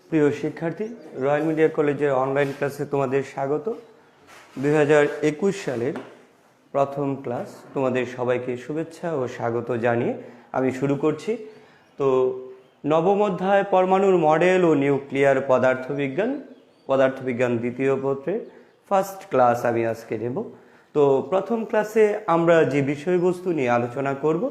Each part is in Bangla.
প্রিয় শিক্ষার্থী, রয়্যাল মিডিয়া কলেজের অনলাইন ক্লাসে তোমাদের স্বাগত। 2021 সালের প্রথম ক্লাস, তোমাদের সবাইকে শুভেচ্ছা ও স্বাগত জানিয়ে আমি শুরু করছি। তো নবম অধ্যায় পরমাণুর মডেল ও নিউক্লিয়ার পদার্থবিজ্ঞান দ্বিতীয় পত্রের ফার্স্ট ক্লাস আমি আজকে নেব। তো প্রথম ক্লাসে আমরা যে বিষয়বস্তু নিয়ে আলোচনা করব,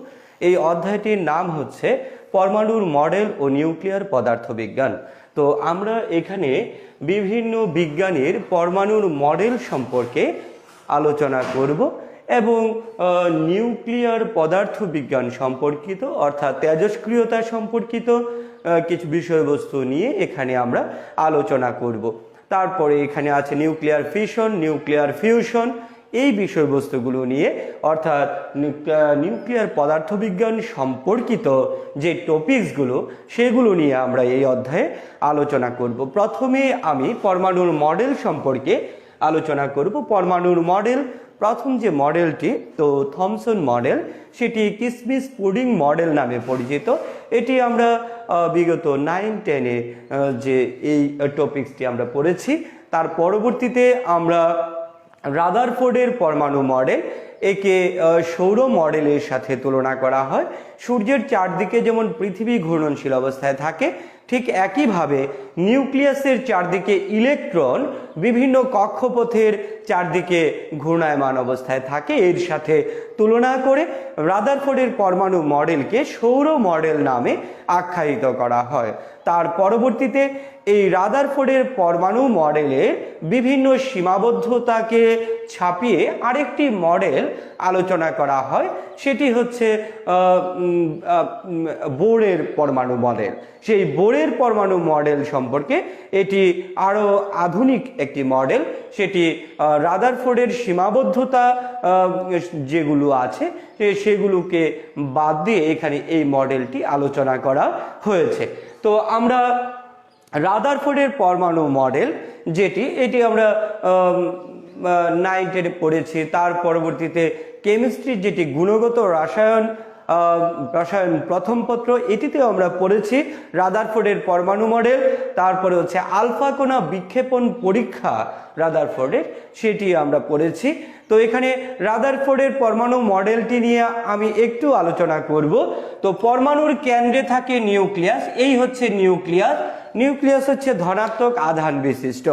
এই অধ্যায়টির নাম হচ্ছে পরমাণুর মডেল ও নিউক্লিয়ার পদার্থবিজ্ঞান। তো আমরা এখানে বিভিন্ন বিজ্ঞানীর পরমাণুর মডেল সম্পর্কে আলোচনা করব এবং নিউক্লিয়ার পদার্থবিজ্ঞান সম্পর্কিত অর্থাৎ তেজস্ক্রিয়তা সম্পর্কিত কিছু বিষয়বস্তু নিয়ে এখানে আমরা আলোচনা করব। তারপরে এখানে আছে নিউক্লিয়ার ফিশন, নিউক্লিয়ার ফিউশন, এই বিষয়বস্তুগুলো নিয়ে অর্থাৎ নিউক্লিয়ার পদার্থবিজ্ঞান সম্পর্কিত যে টপিকসগুলো সেগুলো নিয়ে আমরা এই অধ্যায়ে আলোচনা করব। প্রথমে আমি পরমাণুর মডেল সম্পর্কে আলোচনা করব। পরমাণুর মডেল, প্রথম যে মডেলটি তো থমসন মডেল, সেটি কিসমিস পুডিং মডেল নামে পরিচিত। এটি আমরা বিগত 9-10-এ যে এই টপিকসটি আমরা পড়েছি। তার পরবর্তীতে আমরা রাদারফোর্ডের পরমাণু মডেল, একে সৌর মডেলের সাথে তুলনা করা হয়। সূর্যের চারদিকে যেমন পৃথিবী ঘূর্ণনশীল অবস্থায় থাকে, ঠিক একইভাবে নিউক্লিয়াসের চারদিকে ইলেকট্রন বিভিন্ন কক্ষপথের চারদিকে ঘূর্ণায়মান অবস্থায় থাকে। এর সাথে তুলনা করে রাদারফোর্ডের পরমাণু মডেলকে সৌর মডেল নামে আখ্যায়িত করা হয়। তার পরবর্তীতে এই রাদারফোর্ডের পরমাণু মডেলের বিভিন্ন সীমাবদ্ধতাকে ছাপিয়ে আরেকটি মডেল আলোচনা করা হয়, সেটি হচ্ছে বোরের পরমাণু মডেল। সেই বোরের পরমাণু মডেল সম্পর্কে এটি আরও আধুনিক একটি মডেল। সেটি রাদারফোর্ডের সীমাবদ্ধতা যেগুলো আছে সেগুলোকে বাদ দিয়ে এখানে এই মডেলটি আলোচনা করা হয়েছে। তো আমরা রাদারফোর্ডের পরমাণু মডেল এটি আমরা 9-10 পড়েছি। তার পরবর্তীতে কেমিস্ট্রির যেটি গুণগত রসায়ন প্রথম পত্র, এটিতেও আমরা পড়েছি রাদারফোর্ডের পরমাণু মডেল। তারপরে হচ্ছে আলফা কণা বিক্ষেপণ পরীক্ষা রাদারফোর্ডের, সেটি আমরা পড়েছি। তো এখানে রাদারফোর্ডের পরমাণু মডেলটি নিয়ে আমি একটু আলোচনা করব। তো পরমাণুর কেন্দ্রে থাকে নিউক্লিয়াস, এই হচ্ছে নিউক্লিয়াস। নিউক্লিয়াস হচ্ছে ধনাত্মক আধান বিশিষ্ট।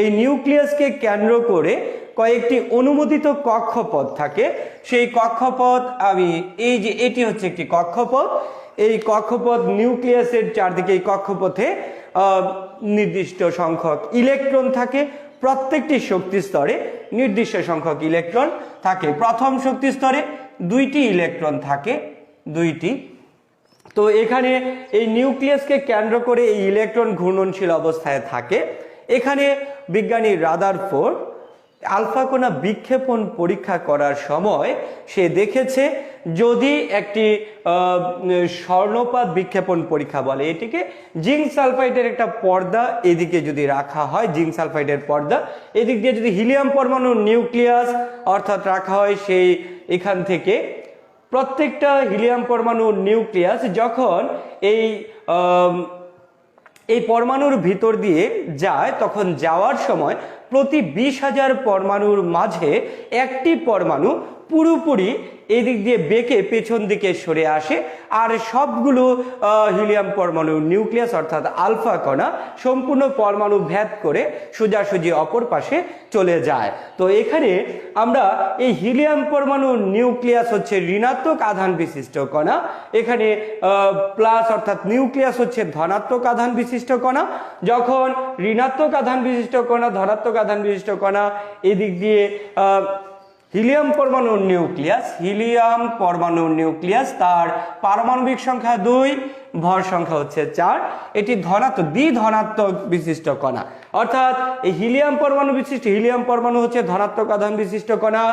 এই নিউক্লিয়াসকে কেন্দ্র করে কয়েকটি অনুমোদিত কক্ষপথ থাকে। সেই কক্ষপথ এটি হচ্ছে একটি কক্ষপথ। এই কক্ষপথ নিউক্লিয়াসের চারদিকে এই কক্ষপথে নির্দিষ্ট সংখ্যক ইলেকট্রন থাকে। প্রত্যেকটি শক্তি স্তরে নির্দিষ্ট সংখ্যক ইলেকট্রন থাকে। প্রথম শক্তি স্তরে 2টি ইলেকট্রন থাকে, 2টি। তো এখানে এই নিউক্লিয়াসকে কেন্দ্র করে এই ইলেকট্রন ঘূর্ণনশীল অবস্থায় থাকে। এখানে বিজ্ঞানী রাদারফোর্ড আলফা কণা বিক্ষেপণ পরীক্ষা করার সময় সে দেখেছে, যদি একটি স্বর্ণপাত বিক্ষেপণ পরীক্ষা বলে এটিকে, জিঙ্ক সালফাইডের একটা পর্দা এদিকে যদি রাখা হয়, জিঙ্ক সালফাইডের পর্দা, এদিক দিয়ে যদি হিলিয়াম পরমাণুর নিউক্লিয়াস অর্থাৎ রাখা হয়, সেই এখান থেকে প্রত্যেকটা হিলিয়াম পরমাণুর নিউক্লিয়াস যখন এই পরমাণুর ভিতর দিয়ে যায়, তখন যাওয়ার সময় প্রতি 20,000 পরমাণুর মাঝে একটি পরমাণু পুরোপুরি এদিক দিয়ে বেঁকে পেছন দিকে সরে আসে, আর সবগুলো হিলিয়াম পরমাণুর নিউক্লিয়াস অর্থাৎ আলফা কণা সম্পূর্ণ পরমাণু ভেদ করে সোজাসুজি অপর পাশে চলে যায়। তো এখানে আমরা এই হিলিয়াম পরমাণুর নিউক্লিয়াস হচ্ছে ঋণাত্মক আধান বিশিষ্ট কণা, এখানে প্লাস অর্থাৎ নিউক্লিয়াস হচ্ছে ধনাত্মক আধান বিশিষ্ট কণা। যখন ঋণাত্মক আধান বিশিষ্ট কণা, ধনাত্মক আধান বিশিষ্ট কণা এদিক দিয়ে হিলিয়াম পরমাণুর নিউক্লিয়াস, তার পারমাণবিক সংখ্যা 2, ভর সংখ্যা হচ্ছে 4, এটি দ্বিধনাত্মক বিশিষ্ট কণা। অর্থাৎ এই হিলিয়াম পরমাণু হচ্ছে ধনাত্মক আধান বিশিষ্ট কণা,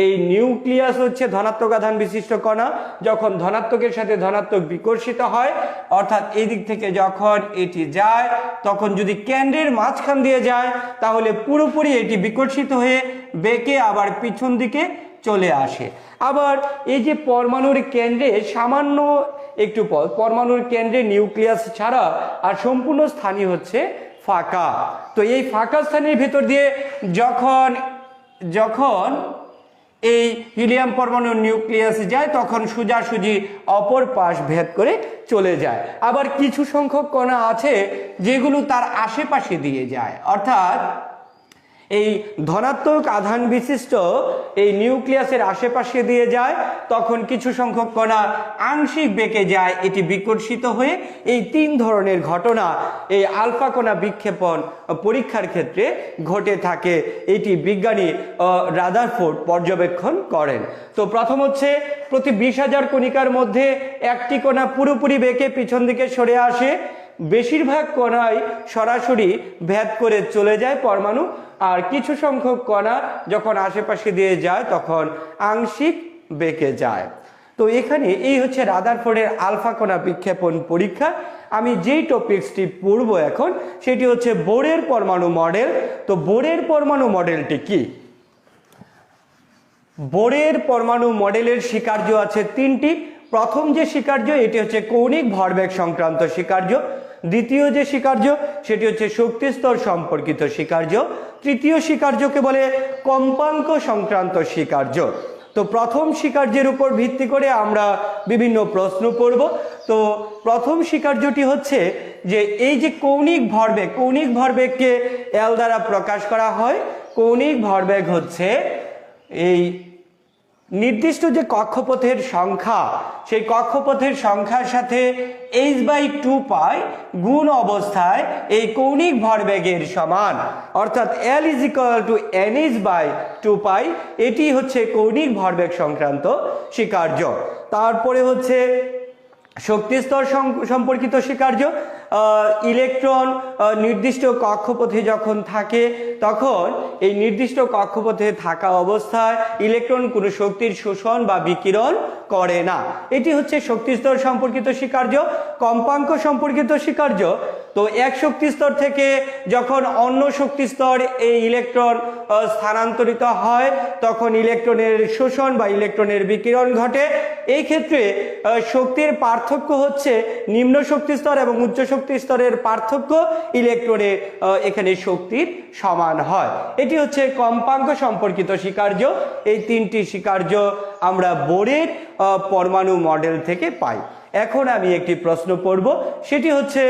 এই নিউক্লিয়াস হচ্ছে ধনাত্মক আধান বিশিষ্ট কণা। যখন ধনাত্মকের সাথে ধনাত্মক বিকর্ষিত হয়, অর্থাৎ এই দিক থেকে যখন এটি যায়, তখন যদি কেন্দ্রের মাঝখান দিয়ে যায় তাহলে পুরোপুরি এটি বিকর্ষিত হয়ে বেঁকে আবার পিছন দিকে চলে আসে। আবার এই যে পরমাণুর কেন্দ্রে সামান্য একটু পর পরমাণুর কেন্দ্রে নিউক্লিয়াস ছাড়া আর সম্পূর্ণ স্থানই হচ্ছে ফাঁকা। তো এই ফাঁকা স্থানের ভেতর দিয়ে যখন যখন এই হিলিয়াম পরমাণুর নিউক্লিয়াস যায় তখন সোজাসুজি অপর পাশ ভেদ করে চলে যায়। আবার কিছু সংখ্যক কণা আছে যেগুলো তার আশেপাশে দিয়ে যায়, অর্থাৎ এই ধনাত্মক আধান বিশিষ্ট এই নিউক্লিয়াসের আশেপাশে দিয়ে যায়, তখন কিছু সংখ্যক কণা আংশিক বেঁকে যায়, এটি বিকর্ষিত হয়ে এই তিন ধরনের ঘটনা এই আলফা কণা বিক্ষেপণ পরীক্ষার ক্ষেত্রে ঘটে থাকে। এটি বিজ্ঞানী রাদারফোর্ড পর্যবেক্ষণ করেন। তো প্রথম হচ্ছে প্রতি 20,000 কণিকার মধ্যে একটি কণা পুরোপুরি বেঁকে পিছন দিকে সরে আসে, বেশিরভাগ কণাই সরাসরি ভেদ করে চলে যায় পরমাণু, আর কিছু সংখ্যক কণা যখন আশেপাশে দিয়ে যায় তখন আংশিক বেঁকে যায়। তো এখানে এই হচ্ছে রাদারফোর্ডের আলফা কণা বিক্ষেপণ পরীক্ষা। আমি যেই টপিকসটি পড়ব এখন সেটি হচ্ছে বোরের পরমাণু মডেল। তো বোরের পরমাণু মডেলটি কি? বোরের পরমাণু মডেলের স্বীকার্য আছে তিনটি। প্রথম যে স্বীকার্য এটি হচ্ছে কৌণিক ভরবেগ সংক্রান্ত স্বীকার্য, দ্বিতীয় যে স্বীকার্য সেটি হচ্ছে শক্তি স্তর সম্পর্কিত স্বীকার্য, তৃতীয় স্বীকার্যকে বলে কম্পাঙ্ক সংক্রান্ত স্বীকার্য। তো প্রথম স্বীকার্যের উপর ভিত্তি করে আমরা বিভিন্ন প্রশ্ন পড়ব। তো প্রথম স্বীকার্যটি হচ্ছে যে এই যে কৌণিক ভরবেগকে এল দ্বারা প্রকাশ করা হয়। কৌণিক ভরবেগ হচ্ছে এই নির্দিষ্ট যে কক্ষপথের সংখ্যা, সেই কক্ষপথের সংখ্যার সাথে h/2π গুণ অবস্থায় এই কৌণিক ভরবেগের সমান, অর্থাৎ L = nh/2π। এটি হচ্ছে কৌণিক ভরবেগ সংক্রান্ত স্বীকার্য। তারপরে হচ্ছে শক্তি স্তর সম্পর্কিত স্বীকার্য। ইলেকট্রন নির্দিষ্ট কক্ষপথে যখন থাকে তখন এই নির্দিষ্ট কক্ষপথে থাকা অবস্থায় ইলেকট্রন কোনো শক্তির শোষণ বা বিকিরণ করে না। এটি হচ্ছে শক্তি স্তর সম্পর্কিত স্বীকার্য। কম্পাঙ্ক সম্পর্কিত স্বীকার্য, তো এক শক্তি স্তর থেকে যখন অন্য শক্তি স্তর এই ইলেকট্রন স্থানান্তরিত হয় তখন ইলেকট্রনের শোষণ বা ইলেকট্রনের বিকিরণ ঘটে। এই ক্ষেত্রে শক্তির পার্থক্য হচ্ছে নিম্ন শক্তি স্তর এবং উচ্চ শক্তি স্তরের পার্থক্য ইলেকট্রনে এখানে শক্তির সমান হয়। এটি হচ্ছে কম্পাঙ্ক সম্পর্কিত স্বীকার্য। এই তিনটি স্বীকার্য আমরা বোরের পরমাণু মডেল থেকে পাই। এখন আমি একটি প্রশ্ন পড়ব, সেটি হচ্ছে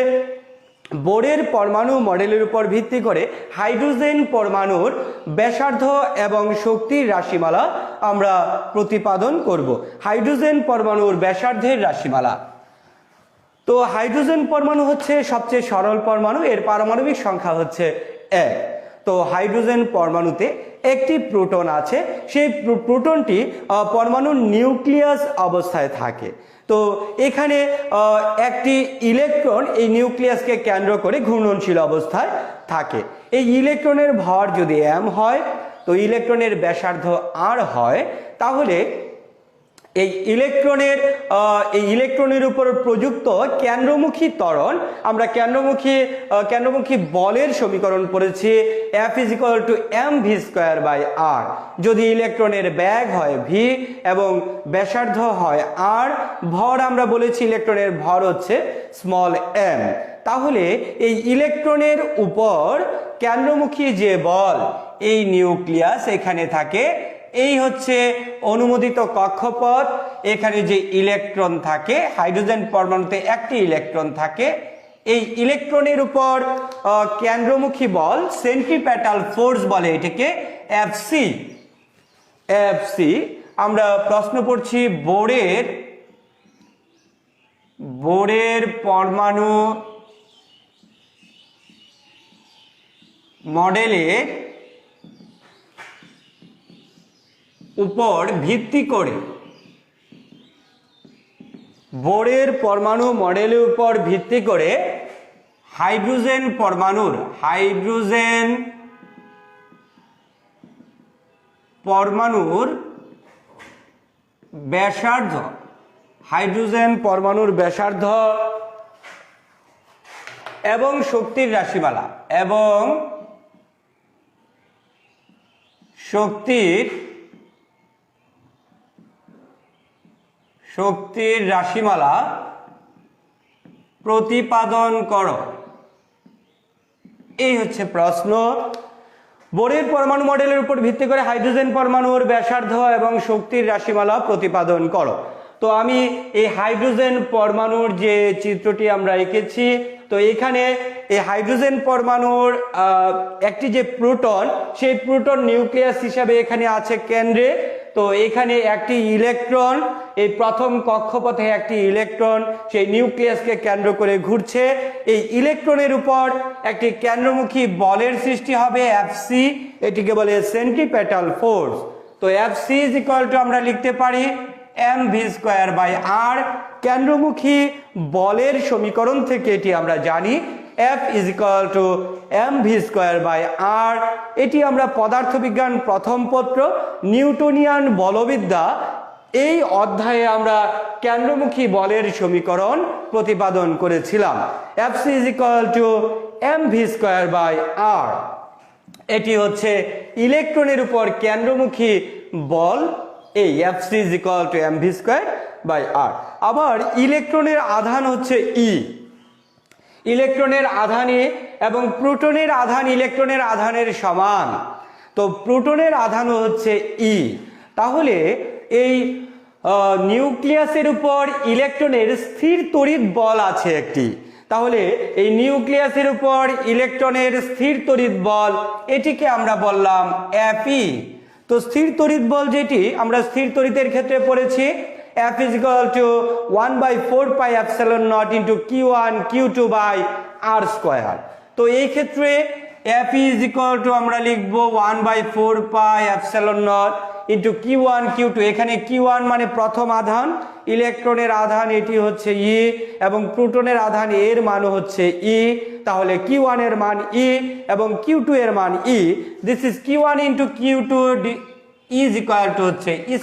বোরের পরমাণু মডেলের উপর ভিত্তি করে হাইড্রোজেন পরমাণুর ব্যাসার্ধ এবং শক্তির রাশিমালা আমরা প্রতিপাদন করব। হাইড্রোজেন পরমাণুর ব্যাসার্ধের রাশিমালা। তো হাইড্রোজেন পরমাণু হচ্ছে সবচেয়ে সরল পরমাণু, এর পারমাণবিক সংখ্যা হচ্ছে 1। তো হাইড্রোজেন পরমাণুতে একটি প্রোটন আছে, সেই প্রোটনটি পরমাণুর নিউক্লিয়াস অবস্থায় থাকে। তো এখানে একটি ইলেকট্রন এই নিউক্লিয়াসকে কেন্দ্র করে ঘূর্ণনশীল অবস্থায় থাকে। এই ইলেকট্রনের ভর যদি m হয়, তো ইলেকট্রনের ব্যাসার্ধ r হয়, তাহলে এই ইলেকট্রনের উপর প্রযুক্ত কেন্দ্রমুখী ত্বরণ, আমরা কেন্দ্রমুখী বলের সমীকরণ পড়েছি F = mv²/r। যদি ইলেকট্রনের ব্যাগ হয় v এবং ব্যাসার্ধ হয় r, ভর আমরা বলেছি ইলেকট্রনের ভর হচ্ছে m, তাহলে এই ইলেকট্রনের উপর কেন্দ্রমুখী যে বল, এই নিউক্লিয়াস এখানে থাকে, এই হচ্ছে অনুমোদিত কক্ষপথ। এখানে যে ইলেকট্রন থাকে, হাইড্রোজেন পরমাণুতে একটি ইলেকট্রন থাকে, এই ইলেকট্রনের উপর কেন্দ্রমুখী বল সেন্ট্রিপেটাল ফোর্স বলে এটাকে Fc। আমরা প্রশ্ন পড়ছি বোরের পরমাণু মডেলের উপর ভিত্তি করে হাইড্রোজেন পরমাণুর ব্যাসার্ধ এবং শক্তির রাশিমালা শক্তির রাশিমালা প্রতিপাদন করো। এই হচ্ছে প্রশ্ন। বোরের পরমাণু মডেলের উপর ভিত্তি করে হাইড্রোজেন পরমাণুর ব্যাসার্ধ এবং শক্তির রাশিমালা প্রতিপাদন করো। তো আমি এই হাইড্রোজেন পরমাণুর যে চিত্রটি আমরা এঁকেছি, তো এখানে এই হাইড্রোজেন পরমাণুর একটি যে প্রোটন, সেই প্রোটন নিউক্লিয়াস হিসাবে এখানে আছে কেন্দ্রে। তো এখানে একটি ইলেকট্রন, এই প্রথম কক্ষপথে একটি ইলেকট্রন সেই নিউক্লিয়াসকে কেন্দ্র করে ঘুরছে। এই ইলেকট্রনের উপর একটি কেন্দ্রমুখী বলের সৃষ্টি হবে Fc, এটিকে বলে সেন্ট্রিপেটাল ফোর্স। তো Fc ইজ ইকুয়াল টু আমরা লিখতে পারি mv²/r। কেন্দ্রমুখী বলের সমীকরণ থেকে এটি আমরা জানি F is equal two mv²/r। এটি আমরা পদার্থবিজ্ঞান প্রথম পত্র নিউটনিয়ান বলবিদ্যা এই অধ্যায়ে আমরা কেন্দ্রমুখী বলের সমীকরণ প্রতিপাদন করেছিলাম। Fc is equal two mv²/r। এটি হচ্ছে ইলেকট্রনের উপর কেন্দ্রমুখী বল, এই Fc is equal two mv²/r। আবার ইলেকট্রনের আধান হচ্ছে E। ইলেকট্রনের আধান E এবং প্রোটনের আধান ইলেকট্রনের আধানের সমান। তো প্রোটনের আধান হচ্ছে E। তাহলে এই নিউক্লিয়াসের উপর ইলেকট্রনের স্থির তড়িৎ বল আছে একটি। তাহলে এই নিউক্লিয়াসের উপর ইলেকট্রনের স্থির তড়িৎ বল, এটিকে আমরা বললাম Fe। তো স্থির তড়িৎ বল যেটি আমরা স্থির তড়িতের ক্ষেত্রে পড়েছি, F is equal to 1/4πε0 into Q1 Q2/r²। তো এই ক্ষেত্রে F is equal to আমরা লিখব 1/4πε0 into Q1 Q2। এখানে Q1 মানে প্রথম আধান, ইলেকট্রনের আধান এটি হচ্ছে E এবং প্রোটনের আধান এর মান হচ্ছে E। তাহলে Q1 এর মান E এবং Q2 এর মান E। This is Q1 into Q2 is equal to হচ্ছে E²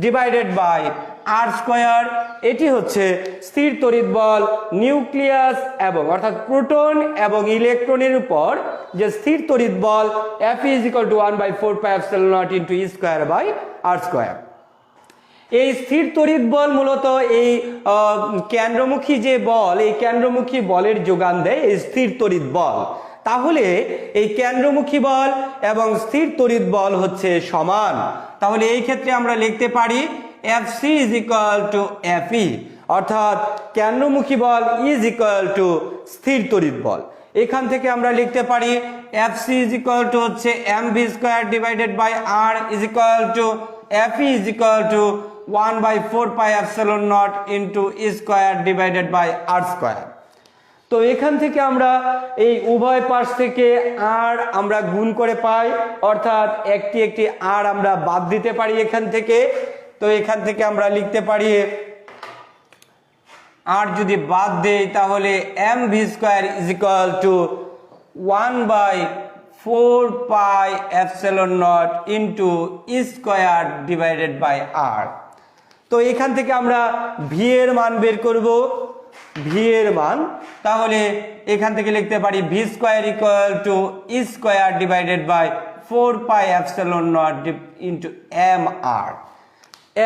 ডিভাইডেড বাই r²। এটি হচ্ছে স্থির তড়িৎ বল নিউক্লিয়াস এবং অর্থাৎ প্রোটন এবং ইলেকট্রনের উপর যে স্থির তড়িৎ বল F is equal to 1/4πε0 into E²/r²। এই স্থির তড়িৎ বল মূলত এই কেন্দ্রমুখী যে বল, এই কেন্দ্রমুখী বলের যোগান দেয় এই স্থির তড়িৎ বল। তাহলে এই কেন্দ্রমুখী বল এবং স্থির তড়িৎ বল হচ্ছে সমান। তাহলে এই ক্ষেত্রে আমরা লিখতে পারি Fc is equal to Fe, অর্থাৎ কেন্দ্রমুখী বল ইজ ইকুয়াল টু স্থির তড়িৎ বল। এখান থেকে আমরা লিখতে পারি Fc ইজ ইকুয়াল টু হচ্ছে mv² divided by r is equal to Fe is equal to 1/4πε0 into E² divided by r²। তো এখান থেকে আমরা এই উভয় পাশ থেকে r আমরা গুণ করে পাই, অর্থাৎ একটি একটি r আমরা বাদ দিতে পারি এখান থেকে। তো এখান থেকে আমরা লিখতে পারি r যদি বাদ দেই তাহলে mv² is equal to 1/4πε0 into E² divided by r। তো এখান থেকে আমরা v এর মান বের করব, v এর মান। তাহলে এখান থেকে লিখতে পারি v² equal to E² divided by 4πε0 into mr।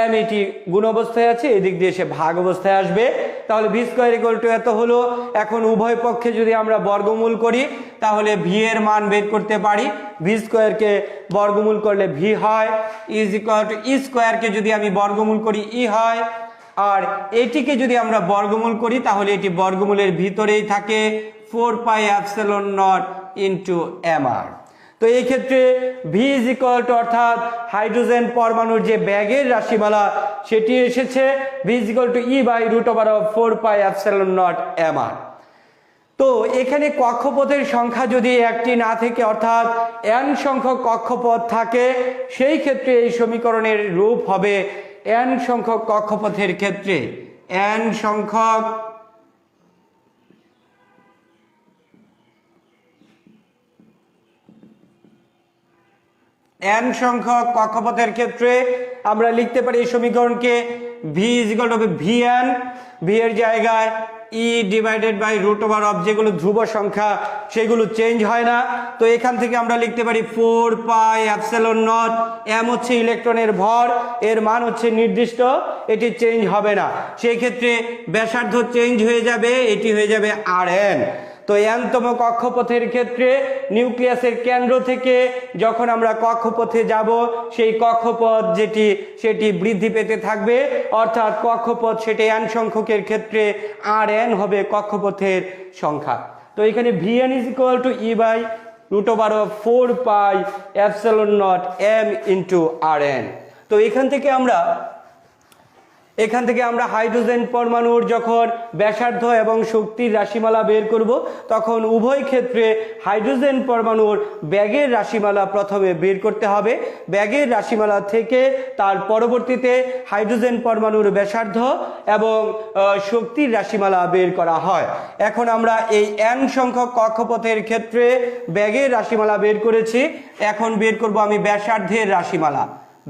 m এটি গুণ অবস্থায় আছে, এদিক দিয়ে এসে ভাগ অবস্থায় আসবে। তাহলে v² ইকুয়াল টু এত হলো। এখন উভয় পক্ষে যদি আমরা বর্গমূল করি তাহলে v এর মান বের করতে পারি। v² কে বর্গমূল করলে v হয়, ইজ ইকুয়াল টু E² কে যদি আমি বর্গমূল করি E হয়, আর এটিকে যদি আমরা বর্গমূল করি তাহলে এটি বর্গমূলের ভিতরেই থাকে 4πε0 ইন্টু mr। তো এই ক্ষেত্রে v ইজ ইকুয়াল টু অর্থাৎ হাইড্রোজেন পরমাণুর যে ব্যাগের রাশিমালা সেটি এসেছে v is equal two E/√4πε0 mr। তো এখানে কক্ষপথের সংখ্যা যদি একটি না থেকে অর্থাৎ n সংখ্যক কক্ষপথ থাকে, সেই ক্ষেত্রে এই সমীকরণের রূপ হবে n সংখ্যক কক্ষপথের ক্ষেত্রে n সংখ্যক কক্ষপথের ক্ষেত্রে আমরা লিখতে পারি এই সমীকরণকে v is equal to vn, v এর জায়গায় e divided by root over of, যেগুলো ধ্রুব সংখ্যা সেগুলো চেঞ্জ হয় না। তো এখান থেকে আমরা লিখতে পারি 4 পাই এপসিলন নট, এম হচ্ছে ইলেকট্রনের ভর, এর মান হচ্ছে নির্দিষ্ট, এটি চেঞ্জ হবে না। সেই ক্ষেত্রে ব্যাসার্ধ চেঞ্জ হয়ে যাবে, এটি হয়ে যাবে Rn। তো এনতম কক্ষপথের ক্ষেত্রে নিউক্লিয়াসের কেন্দ্র থেকে যখন আমরা কক্ষপথে যাব, সেই কক্ষপথ সেটি বৃদ্ধি পেতে থাকবে, অর্থাৎ কক্ষপথ সেটি n সংখ্যকের ক্ষেত্রে Rn হবে কক্ষপথের সংখ্যা। তো এখানে Vn is equal to e by root over of 4 pi epsilon naught m into Rn। তো এখান থেকে আমরা হাইড্রোজেন পরমাণুর যখন ব্যাসার্ধ এবং শক্তির রাশিমালা বের করব, তখন উভয় ক্ষেত্রে হাইড্রোজেন পরমাণুর ব্যাগের রাশিমালা প্রথমে বের করতে হবে। ব্যাগের রাশিমালা থেকে তার পরবর্তীতে হাইড্রোজেন পরমাণুর ব্যাসার্ধ এবং শক্তির রাশিমালা বের করা হয়। এখন আমরা এই n সংখ্যক কক্ষপথের ক্ষেত্রে ব্যাগের রাশিমালা বের করেছি, এখন বের করব আমি ব্যাসার্ধের রাশিমালা,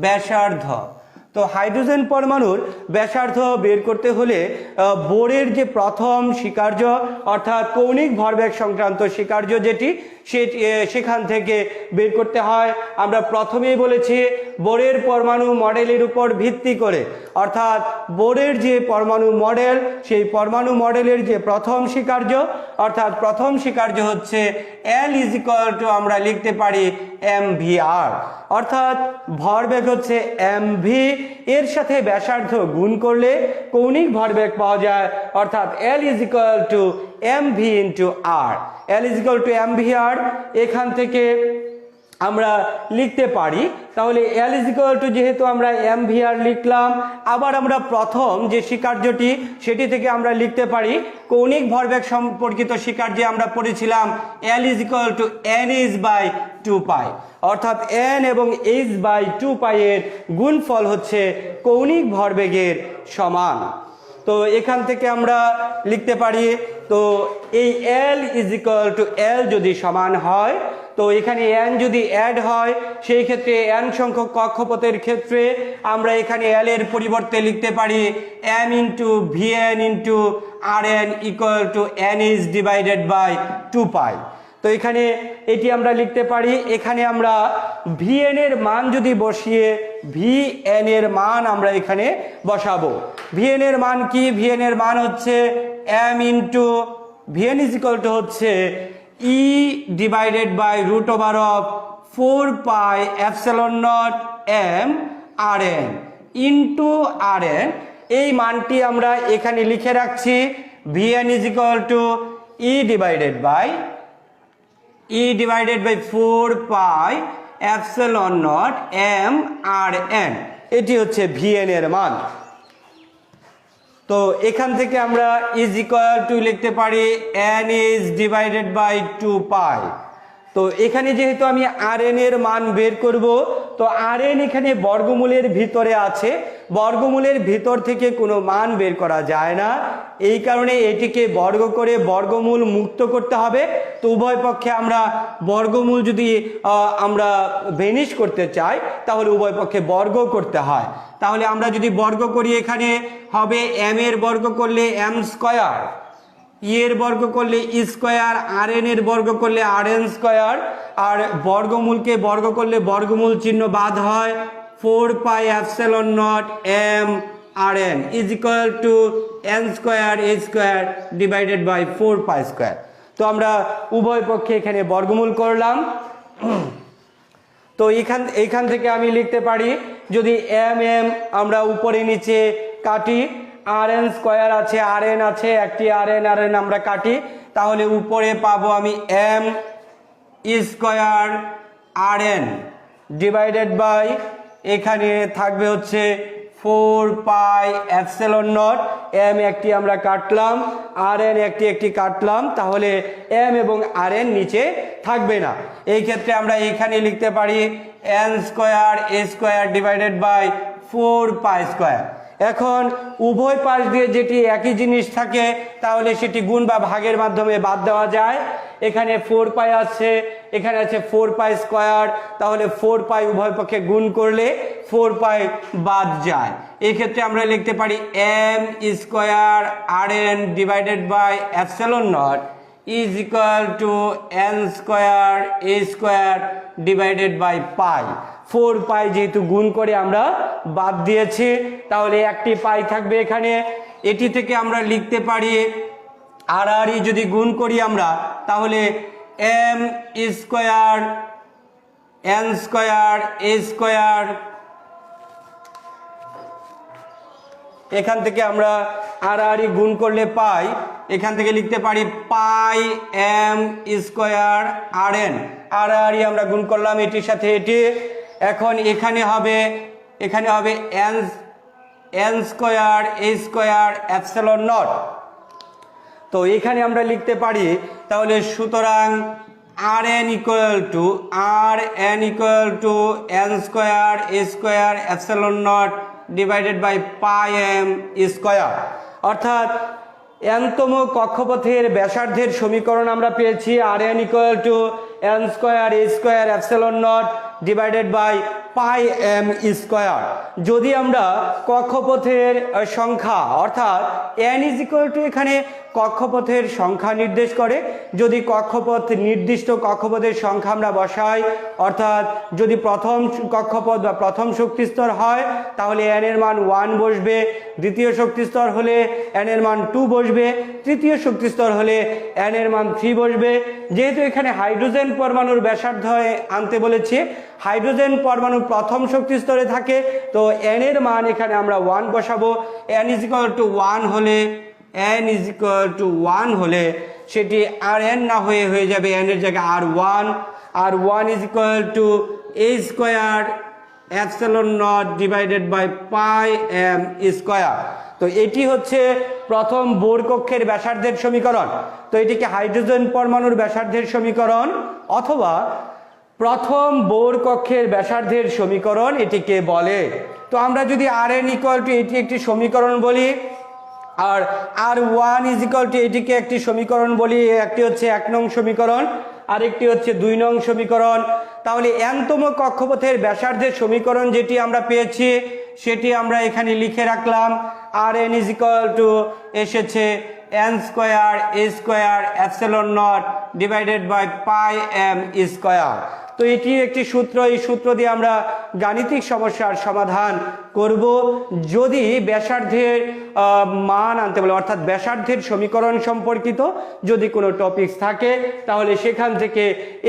ব্যাসার্ধ। তো হাইড্রোজেন পরমাণুর ব্যাসার্ধ বের করতে হলে বোরের যে প্রথম স্বীকার্য অর্থাৎ কৌণিক ভরবেগ সংক্রান্ত স্বীকার্য সেখান থেকে বের করতে হয়। আমরা প্রথমেই বলেছি বোরের পরমাণু মডেলের উপর ভিত্তি করে, অর্থাৎ বোরের যে পরমাণু মডেল, সেই পরমাণু মডেলের যে প্রথম স্বীকার্য, অর্থাৎ প্রথম স্বীকার্য হচ্ছে L ইজ ইকুয়াল টু আমরা লিখতে পারি mvr, অর্থাৎ ভরবেগ হচ্ছে mv, এর সাথে ব্যাসার্ধ গুণ করলে কৌণিক ভরবেগ পাওয়া যায়, অর্থাৎ L is equal two mv into r। L is equal two mvr এখান থেকে আমরা লিখতে পারি। তাহলে L ইজ ইকুয়াল টু, যেহেতু আমরা mvr লিখলাম, আবার আমরা প্রথম যে স্বীকার্যটি সেটি থেকে আমরা লিখতে পারি কৌণিক ভরবেগ সম্পর্কিত স্বীকার্যে আমরা পড়েছিলাম L is equal to nh by 2 pi, অর্থাৎ n এবং h বাই 2 পাই এর গুণফল হচ্ছে কৌণিক ভরবেগের সমান। তো এখান থেকে আমরা লিখতে পারি, তো এই L is equal two L যদি সমান হয়, তো এখানে n যদি অ্যাড হয়, সেই ক্ষেত্রে n সংখ্যক কক্ষপথের ক্ষেত্রে আমরা এখানে L এর পরিবর্তে লিখতে পারি m into Vn into Rn equal to nh divided by 2 pi. তো এখানে এটি আমরা লিখতে পারি, এখানে আমরা Vn এর মান যদি বসিয়ে Vn এর মান আমরা এখানে বসাবো। Vn এর মান কি? Vn এর মান হচ্ছে m into Vn is equal to হচ্ছে E divided by root over of 4 pi epsilon naught m Rn into Rn। এই মানটি আমরা এখানে লিখে রাখছি, Vn is equal to E divided by 4 pi epsilon naught m Rn, এটি হচ্ছে Vn এর মান। তো এখান থেকে আমরা ইজ ইকুয়াল টু লিখতে পারি nh ডিভাইডেড বাই 2 পাই। তো এখানে যেহেতু আমি Rn এর মান বের করব, তো Rn এখানে বর্গমূলের ভিতরে আছে, বর্গমূলের ভিতর থেকে কোনো মান বের করা যায় না, এই কারণে এটিকে বর্গ করে বর্গমূল মুক্ত করতে হবে। তো উভয় পক্ষে আমরা বর্গমূল যদি আমরা ভেনিশ করতে চাই, তাহলে উভয় পক্ষে বর্গ করতে হয়। তাহলে আমরা যদি বর্গ করি, এখানে হবে m এর বর্গ করলে m স্কয়ার, ই এর বর্গ করলে ই স্কয়ার, Rn এর বর্গ করলে Rn স্কয়ার, আর বর্গমূলকে বর্গ করলে বর্গমূল চিহ্ন বাদ হয়, 4 pi epsilon naught m Rn is equal to n square a square divided by 4 pi square. তো আমরা উভয় পক্ষে এখানে বর্গমূল করলাম। তো এইখান থেকে আমি লিখতে পারি, যদি m আমরা উপরে নিচে কাটি, Rn স্কয়ার আছে, Rn আছে, একটি Rn আমরা কাটি, তাহলে উপরে পাবো আমি m square Rn divided by, এখানে থাকবে হচ্ছে 4 পাই এপসিলন নট, m একটি আমরা কাটলাম, Rn একটি কাটলাম, তাহলে m এবং Rn নিচে থাকবে না। এই ক্ষেত্রে আমরা এখানে লিখতে পারি n square a square divided by 4 pi square. এখন উভয় পাশ দিয়ে যেটি একই জিনিস থাকে, তাহলে সেটি গুণ বা ভাগের মাধ্যমে বাদ দেওয়া যায়। এখানে 4 পাই আছে, এখানে আছে 4 পাই স্কয়ার, তাহলে 4 পাই উভয় পক্ষে গুণ করলে 4 পাই বাদ যায়। এই ক্ষেত্রে আমরা লিখতে পারি m square rn divided by epsilon naught is equal to n square a square divided by pi. 4 pi যেহেতু গুণ করে আমরা বাদ দিয়েছি, তাহলে একটি পাই থাকবে এখানে। এটি থেকে আমরা লিখতে পারি আর যদি গুণ করি আমরা, তাহলে m square n square a square, এখান থেকে আমরা আর গুণ করলে পাই, এখান থেকে লিখতে পারি পাই m স্কয়ার rn। আর আমরা গুণ করলাম এটির সাথে এটি। এখন এখানে হবে n square a square epsilon nought. তো এখানে আমরা লিখতে পারি, তাহলে সুতরাং rn equal to n square a square epsilon nought divided by pi m square. অর্থাৎ nতম কক্ষপথের ব্যাসার্ধের সমীকরণ আমরা পেয়েছি rn equal to n square a square epsilon nought divided by pi m square. যদি আমরা কক্ষপথের সংখ্যা অর্থাৎ n ইজ ইকুয়াল টু এখানে কক্ষপথের সংখ্যা নির্দেশ করে, যদি কক্ষপথ নির্দিষ্ট কক্ষপথের সংখ্যা আমরা বসাই, অর্থাৎ যদি প্রথম কক্ষপথ বা প্রথম শক্তিস্তর হয় তাহলে n এর মান 1 বসবে, দ্বিতীয় শক্তিস্তর হলে n এর মান 2 বসবে, তৃতীয় শক্তিস্তর হলে n এর মান 3 বসবে। যেহেতু এখানে হাইড্রোজেন পরমাণুর ব্যাসার্ধ আনতে বলেছে, হাইড্রোজেন পরমাণু প্রথম শক্তিস্তরে থাকে, তো n এর মান এখানে আমরা 1 বসাবো। n ইজ ইকুয়াল টু 1 হলে সেটি rn না হয়ে যাবে n এর জায়গায় r1 is equal to a square epsilon nought divided by pi m square. তো এটি হচ্ছে প্রথম বোর কক্ষের ব্যাসার্ধের সমীকরণ। তো এটিকে হাইড্রোজেন পরমাণুর ব্যাসার্ধের সমীকরণ অথবা প্রথম বোর কক্ষের ব্যাসার্ধের সমীকরণ এটিকে বলে। তো আমরা যদি rn ইকুয়াল টু এটি একটি সমীকরণ বলি, আর r1 ইজ ইকুয়াল টু এটিকে একটি সমীকরণ বলি, একটি হচ্ছে 1 নং সমীকরণ, আরেকটি হচ্ছে 2 নং সমীকরণ, তাহলে nতম কক্ষপথের ব্যাসার্ধের সমীকরণ যেটি আমরা পেয়েছি সেটি আমরা এখানে লিখে রাখলাম। rn ইজ ইকুয়াল টু এসেছে n square a square epsilon nought divided by pi m square. তো এটি একটি সূত্র, এই সূত্র দিয়ে আমরা গাণিতিক সমস্যার সমাধান করব। যদি ব্যাসার্ধের মান আনতে বলে, অর্থাৎ ব্যাসার্ধের সমীকরণ সম্পর্কিত যদি কোনো টপিকস থাকে, তাহলে সেখান থেকে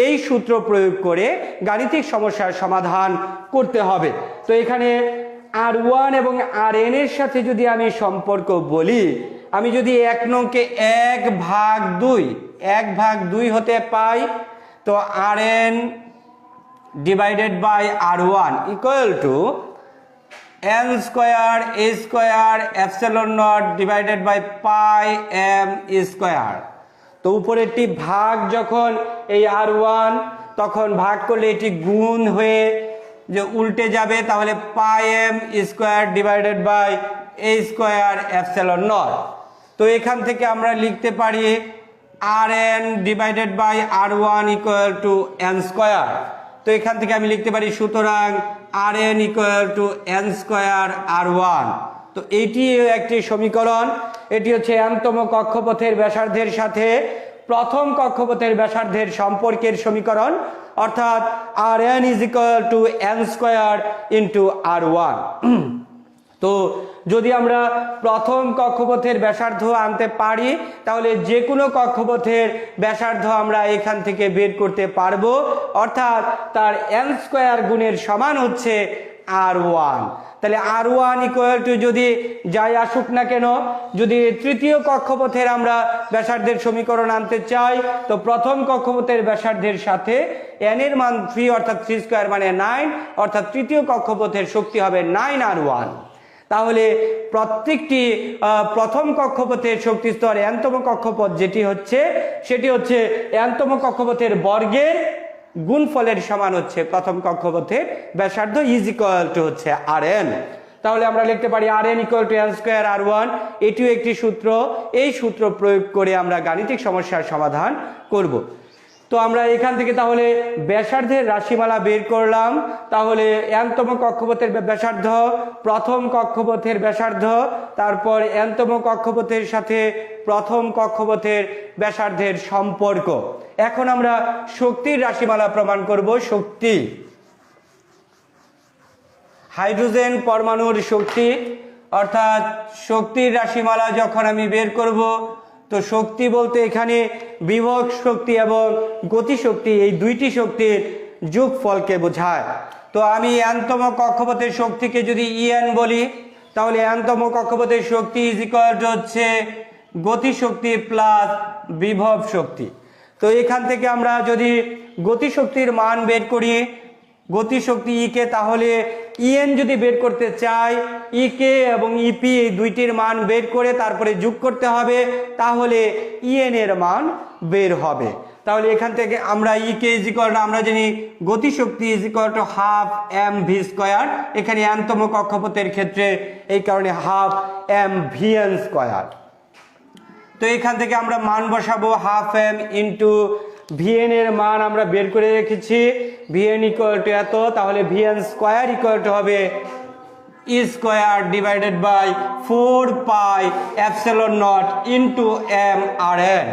এই সূত্র প্রয়োগ করে গাণিতিক সমস্যার সমাধান করতে হবে। তো এখানে r1 এবং rn এর সাথে যদি আমি সম্পর্ক বলি, আমি যদি 1 নংকে 1/2 হতে পাই, তো rn divided by r1 equal to n square a square epsilon nought divided by pi m square. তো উপরেরটি ভাগ যখন এই r1, তখন ভাগ করলে এটি গুণ হয়ে যে উল্টে যাবে, তাহলে pi m square divided by a square epsilon nought. তো এখান থেকে আমরা লিখতে পারি rn divided by r1 equal to n square. তো এখান থেকে আমি লিখতে পারি সুতরাং rn equal to n square r1। তো এইটি একটি সমীকরণ, এটি হচ্ছে nতম কক্ষপথের ব্যাসার্ধের সাথে প্রথম কক্ষপথের ব্যাসার্ধের সম্পর্কের সমীকরণ, অর্থাৎ rn is equal to n square into r1। তো যদি আমরা প্রথম কক্ষপথের ব্যাসার্ধ আনতে পারি, তাহলে যে কোনো কক্ষপথের ব্যাসার্ধ আমরা এখান থেকে বের করতে পারবো, অর্থাৎ তার n স্কয়ার গুণের সমান হচ্ছে r1। তাহলে r1 ইকুয়াল টু যদি যাই আসুক না কেন, যদি তৃতীয় কক্ষপথের আমরা ব্যাসার্ধের সমীকরণ আনতে চাই, তো প্রথম কক্ষপথের ব্যাসার্ধের সাথে n এর মান 3 অর্থাৎ 3 স্কয়ার মানে 9, অর্থাৎ তৃতীয় কক্ষপথের শক্তি হবে 9r1। তাহলে প্রত্যেকটি প্রথম কক্ষপথের শক্তি স্তর nতম কক্ষপথ যেটি হচ্ছে সেটি হচ্ছে nতম কক্ষপথের বর্গের গুণফলের সমান হচ্ছে প্রথম কক্ষপথের ব্যাসার্ধ ইজ ইকুয়াল টু হচ্ছে rn। তাহলে আমরা লিখতে পারি rn equal to n square r1। এটিও একটি সূত্র, এই সূত্র প্রয়োগ করে আমরা গাণিতিক সমস্যার সমাধান করব। তো আমরা এখান থেকে তাহলে ব্যাসার্ধের রাশিমালা বের করলাম। তাহলে n-তম কক্ষপথের ব্যাসার্ধ, প্রথম কক্ষপথের ব্যাসার্ধ, তারপর n-তম কক্ষপথের সাথে প্রথম কক্ষপথের ব্যাসার্ধের সম্পর্ক। এখন আমরা শক্তির রাশিমালা প্রমাণ করব। শক্তি, হাইড্রোজেন পরমাণুর শক্তি, অর্থাৎ শক্তির রাশিমালা যখন আমি বের করব, তো শক্তি বলতে এখানে বিভব শক্তি এবং গতিশক্তি, এই দুইটি শক্তির যোগফলকে বোঝায়। তো আমি n-তম কক্ষপথের শক্তিকে যদি En বলি, তাহলে n-তম কক্ষপথের শক্তি ইজ ইকুয়াল টু হচ্ছে গতিশক্তি প্লাস বিভব শক্তি। তো এখান থেকে আমরা যদি গতিশক্তির মান বের করি, গতিশক্তি ইকে, তাহলে En যদি বের করতে চাই, ইকে এবং ইপি এই দুইটির মান বের করে তারপরে যোগ করতে হবে, তাহলে En এর মান বের হবে। তাহলে এখান থেকে আমরা ইকে ইজ ইকুয়াল টু, আমরা জানি গতিশক্তি is equal to half mv square, এখানে n-তম কক্ষপথের ক্ষেত্রে এই কারণে হাফ mvn স্কয়ার। তো এখান থেকে আমরা মান বসাবো হাফ m ইন্টু vn এর মান আমরা বের করে রেখেছি, vn ইকুয়াল টু এত, তাহলে vn স্কয়ার ইকুয়াল টু হবে E square divided by 4 pi epsilon not into mrn।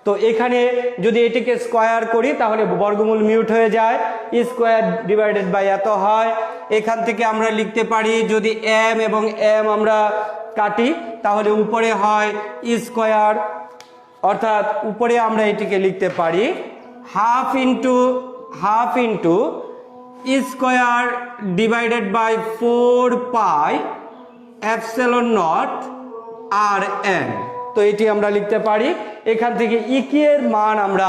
তো এখানে যদি এটিকে স্কয়ার করি তাহলে বর্গমূল মিউট হয়ে যায়, ই স্কয়ার ডিভাইডেড বাই এত হয়। এখান থেকে আমরা লিখতে পারি, যদি m এবং m আমরা কাটি তাহলে উপরে হয় ই স্কয়ার, অর্থাৎ উপরে আমরা এটিকে লিখতে পারি half into E square divided by 4 pi epsilon not R N. তো এটি আমরা লিখতে পারি। এখান থেকে ইকে এর মান আমরা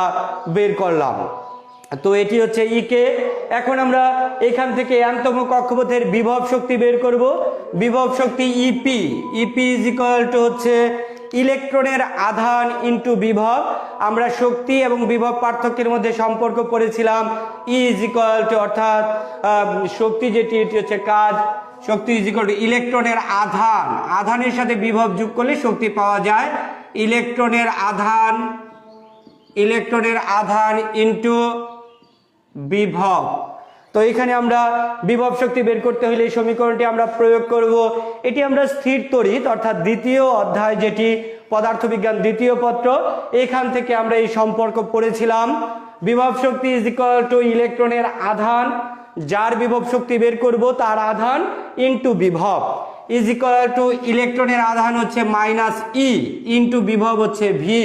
বের করলাম, তো এটি হচ্ছে ইকে। এখন আমরা এখান থেকে n-তম কক্ষপথের বিভব শক্তি বের করব। বিভব শক্তি ইপি ইজ ইকুয়াল টু হচ্ছে ইলেকট্রনের আধান ইন্টু বিভব। আমরা শক্তি এবং বিভব পার্থক্যের মধ্যে সম্পর্ক পড়েছিলাম, ই ইজ ইকুয়াল টু, অর্থাৎ শক্তি যেটি এটি হচ্ছে কাজ, শক্তি ইজ ইকুয়াল টু ইলেকট্রনের আধানের সাথে বিভব যোগ করলে শক্তি পাওয়া যায়, ইলেকট্রনের আধান ইন্টু বিভব। তো এখানে আমরা বিভব শক্তি বের করতে হলে এই সমীকরণটি আমরা প্রয়োগ করব। এটি আমরা স্থির তড়িৎ অর্থাৎ দ্বিতীয় অধ্যায়, যেটি পদার্থবিজ্ঞান দ্বিতীয় পত্র, এখান থেকে আমরা এই সম্পর্ক পড়েছিলাম। বিভব শক্তি ইজ ইকুয়াল টু ইলেকট্রনের আধান, যার বিভব শক্তি বের করব তার আধান ইন্টু বিভব, ইজ ইকুয়াল টু ইলেকট্রনের আধান হচ্ছে মাইনাস ই ইন্টু বিভব হচ্ছে ভি।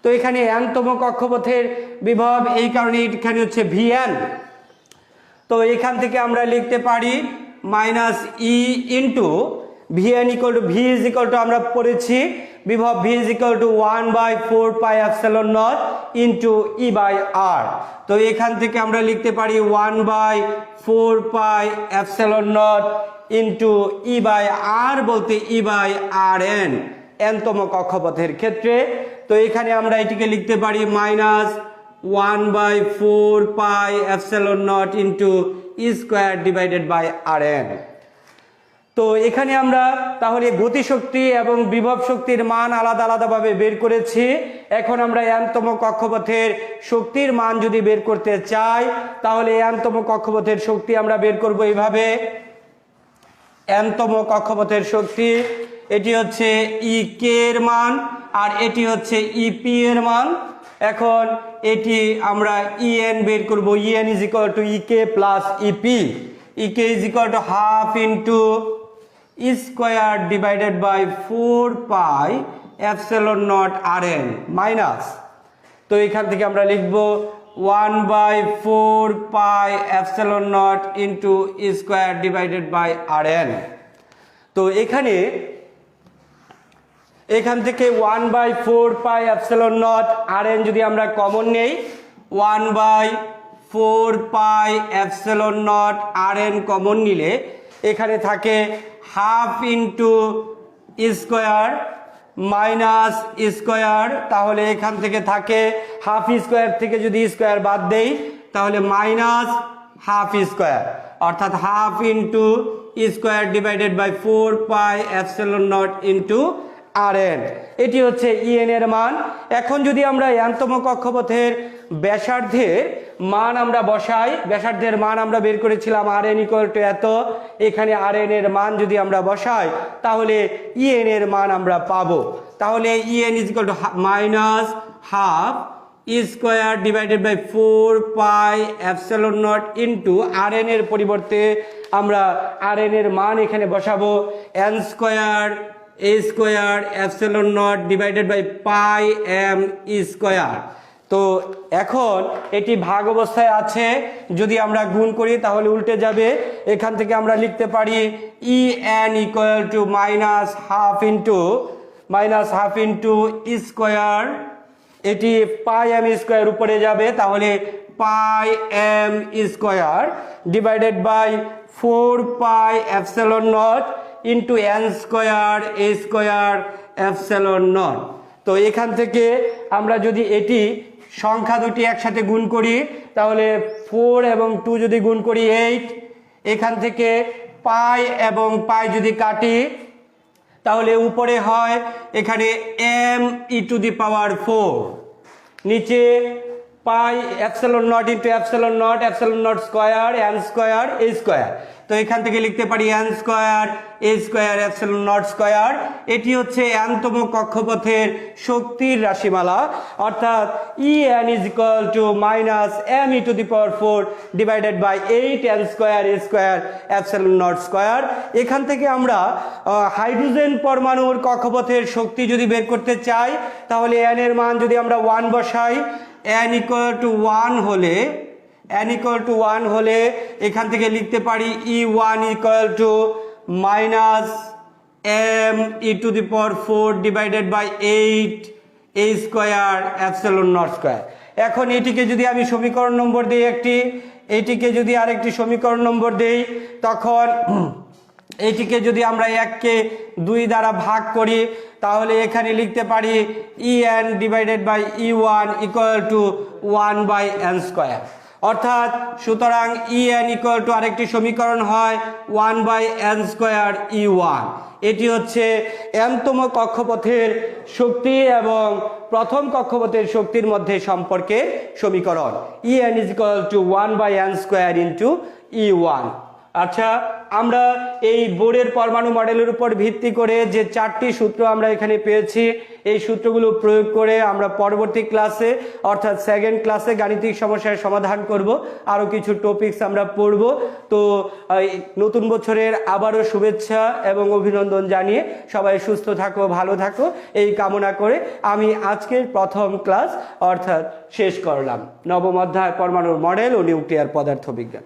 তো এখানে n-তম কক্ষপথের বিভব, এই কারণে এখানে হচ্ছে vn। তো এখান থেকে আমরা লিখতে পারি minus E into vn equal to, V is equal to আমরা পড়েছি বিভব, V is equal to 1/4 pi epsilon not into E by R. তো এখান থেকে আমরা লিখতে পারি 1/4 pi epsilon not into E by R, বলতে ই বাই আর এন n-তম কক্ষপথের ক্ষেত্রে। তো এখানে আমরা এটিকে লিখতে পারি minus 1/4 pi epsilon not into E square divided by R N. তো এখানে আমরা তাহলে গতিশক্তি এবং বিভব শক্তির মান আলাদা আলাদাভাবে বের করেছি। এখন আমরা n-তম কক্ষপথের শক্তির মান যদি বের করতে চাই, তাহলে n-তম কক্ষপথের শক্তি আমরা বের করব এইভাবে। n-তম কক্ষপথের শক্তি, এটি হচ্ছে ই কে এর মান আর এটি হচ্ছে ইপি এর মান। এখন এটি আমরা ইএন বের করব, EN is equal to EK plus EP, EK is equal to half into E square divided by 4 pi epsilon not R N minus. তো এখান থেকে আমরা লিখব 1/4 pi epsilon not into E square divided by R N. তো এখান থেকে 1/4 pi epsilon not R N যদি আমরা কমন নেই, 1/4 pi epsilon not R N common নিলে এখানে থাকে half into square minus square, তাহলে এখান থেকে থাকে হাফ স্কয়ার থেকে যদি স্কয়ার বাদ দেই তাহলে মাইনাস হাফ স্কয়ার, অর্থাৎ half into square divided by 4 pi epsilon not into r n. এটি হচ্ছে ইএন এর মান। এখন যদি আমরা n-তম কক্ষপথের ব্যাসার্ধের মান আমরা বসাই, ব্যাসার্ধের মান আমরা বের করেছিলাম rn = এত, এখানে rn এর মান যদি আমরা বসাই তাহলে en এর মান আমরা পাবো। তাহলে en = -12 square divided by 4 pi epsilon not into rn এর পরিবর্তে আমরা rn এর মান এখানে বসাবো n square a square epsilon nought divided by pi m square. তো এখন এটি ভাগ অবস্থায় আছে, যদি আমরা গুণ করি তাহলে উল্টে যাবে। এখান থেকে আমরা লিখতে পারি en = -12 ইন্টু স্কয়ার, এটি পাই m স্কয়ার উপরে যাবে, তাহলে pi m square divided by 4 pi epsilon not into n square a square epsilon nought. তো এখান থেকে আমরা যদি এটি সংখ্যা দুটি একসাথে গুণ করি তাহলে 4 এবং 2 যদি গুণ করি 8, এখান থেকে পাই এবং পাই যদি কাটি তাহলে উপরে হয় এখানে m⁴, নিচে পাই epsilon not into epsilon nought square n square a square. তো এখান থেকে লিখতে পারি n square a square epsilon nought square. এটি হচ্ছে nতম কক্ষপথের শক্তির রাশিমালা, অর্থাৎ En = -m⁴ divided by 8 n square a square epsilon nought square. এখান থেকে আমরা হাইড্রোজেন পরমাণুর কক্ষপথের শক্তি যদি বের করতে চাই তাহলে n এর মান যদি আমরা 1 বসাই, n = 1 হলে এখান থেকে লিখতে পারি E1 = -m⁴ divided by 8 a square epsilon nought square. এখন এটিকে যদি আমি সমীকরণ নম্বর দিই একটি, এটিকে যদি আরেকটি সমীকরণ নম্বর দেই, তখন এটিকে যদি আমরা 1 কে 2 দ্বারা ভাগ করি তাহলে এখানে লিখতে পারি En divided by E1 = 1/n square. অর্থাৎ সুতরাং En = আরেকটি সমীকরণ হয় 1/n স্কয়ার E1। এটি হচ্ছে mতম কক্ষপথের শক্তি এবং প্রথম কক্ষপথের শক্তির মধ্যে সম্পর্কের সমীকরণ। En = 1/n square into E1। আচ্ছা, আমরা এই বোরের পরমাণু মডেলের উপর ভিত্তি করে যে 4টি সূত্র আমরা এখানে পেয়েছি, এই সূত্রগুলো প্রয়োগ করে আমরা পরবর্তী ক্লাসে অর্থাৎ সেকেন্ড ক্লাসে গাণিতিক সমস্যার সমাধান করব, আরও কিছু টপিকস আমরা পড়ব। তো নতুন বছরের আবারও শুভেচ্ছা এবং অভিনন্দন জানিয়ে সবাই সুস্থ থাকো, ভালো থাকো এই কামনা করে আমি আজকের প্রথম ক্লাস অর্থাৎ শেষ করলাম। নবম অধ্যায় পরমাণুর মডেল ও নিউক্লিয়ার পদার্থবিজ্ঞান।